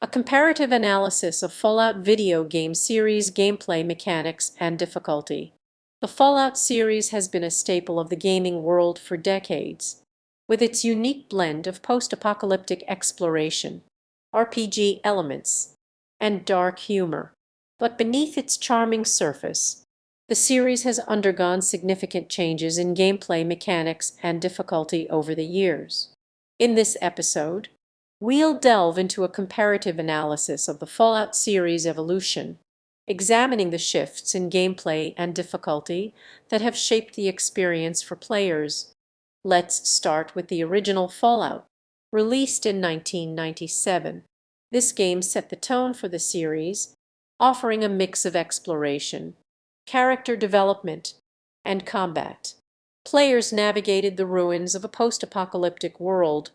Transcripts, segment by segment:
A comparative analysis of Fallout video game series gameplay mechanics and difficulty. The Fallout series has been a staple of the gaming world for decades, with its unique blend of post-apocalyptic exploration, RPG elements, and dark humor. But beneath its charming surface, the series has undergone significant changes in gameplay mechanics and difficulty over the years. In this episode, we'll delve into a comparative analysis of the Fallout series' evolution, examining the shifts in gameplay and difficulty that have shaped the experience for players. Let's start with the original Fallout, released in 1997. This game set the tone for the series, offering a mix of exploration, character development, and combat. Players navigated the ruins of a post-apocalyptic world,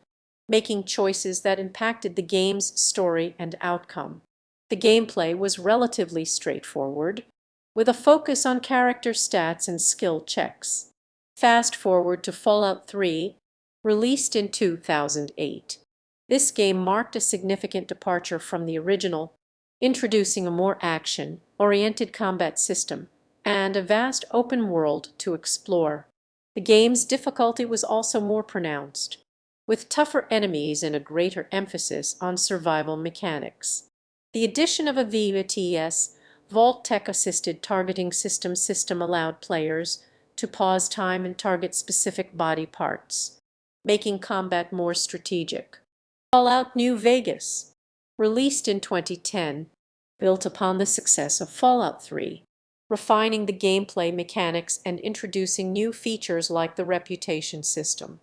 making choices that impacted the game's story and outcome. The gameplay was relatively straightforward, with a focus on character stats and skill checks. Fast forward to Fallout 3, released in 2008. This game marked a significant departure from the original, introducing a more action-oriented combat system and a vast open world to explore. The game's difficulty was also more pronounced, with tougher enemies and a greater emphasis on survival mechanics. The addition of a VTS Vault-Tec-assisted targeting system allowed players to pause time and target specific body parts, making combat more strategic. Fallout New Vegas, released in 2010, built upon the success of Fallout 3, refining the gameplay mechanics and introducing new features like the reputation system.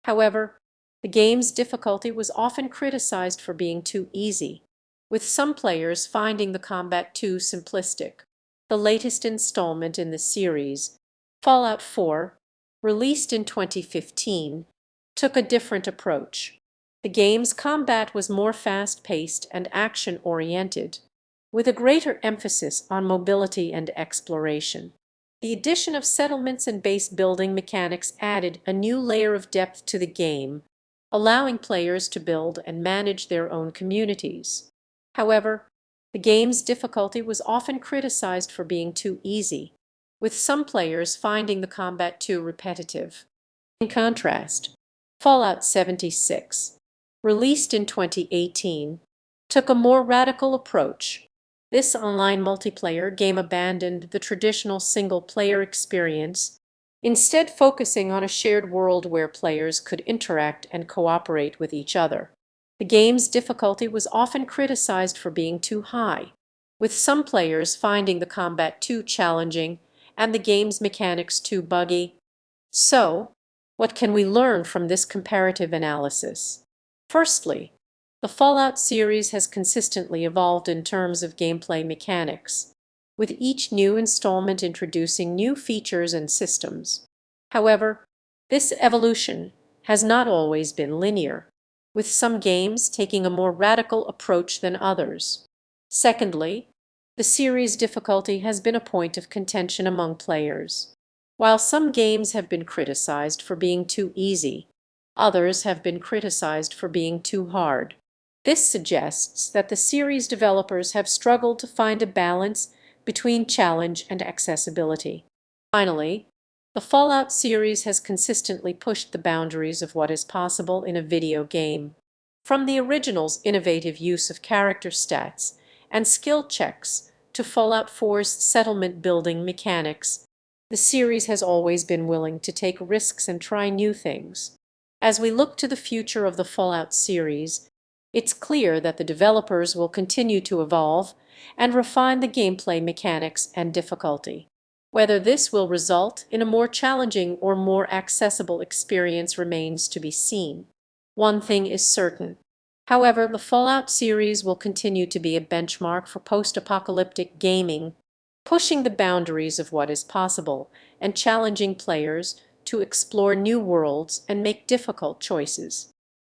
However, the game's difficulty was often criticized for being too easy, with some players finding the combat too simplistic. The latest installment in the series, Fallout 4, released in 2015, took a different approach. The game's combat was more fast-paced and action-oriented, with a greater emphasis on mobility and exploration. The addition of settlements and base-building mechanics added a new layer of depth to the game, allowing players to build and manage their own communities. However, the game's difficulty was often criticized for being too easy, with some players finding the combat too repetitive. In contrast, Fallout 76, released in 2018, took a more radical approach. This online multiplayer game abandoned the traditional single-player experience, instead focusing on a shared world where players could interact and cooperate with each other. The game's difficulty was often criticized for being too high, with some players finding the combat too challenging and the game's mechanics too buggy. So, what can we learn from this comparative analysis? Firstly, the Fallout series has consistently evolved in terms of gameplay mechanics, with each new installment introducing new features and systems. However, this evolution has not always been linear, with some games taking a more radical approach than others. Secondly, the series' difficulty has been a point of contention among players. While some games have been criticized for being too easy, others have been criticized for being too hard. This suggests that the series developers have struggled to find a balance between challenge and accessibility. Finally, the Fallout series has consistently pushed the boundaries of what is possible in a video game. From the original's innovative use of character stats and skill checks to Fallout 4's settlement building mechanics, the series has always been willing to take risks and try new things. As we look to the future of the Fallout series, it's clear that the developers will continue to evolve and refine the gameplay mechanics and difficulty. Whether this will result in a more challenging or more accessible experience remains to be seen. One thing is certain. However, the Fallout series will continue to be a benchmark for post-apocalyptic gaming, pushing the boundaries of what is possible and challenging players to explore new worlds and make difficult choices.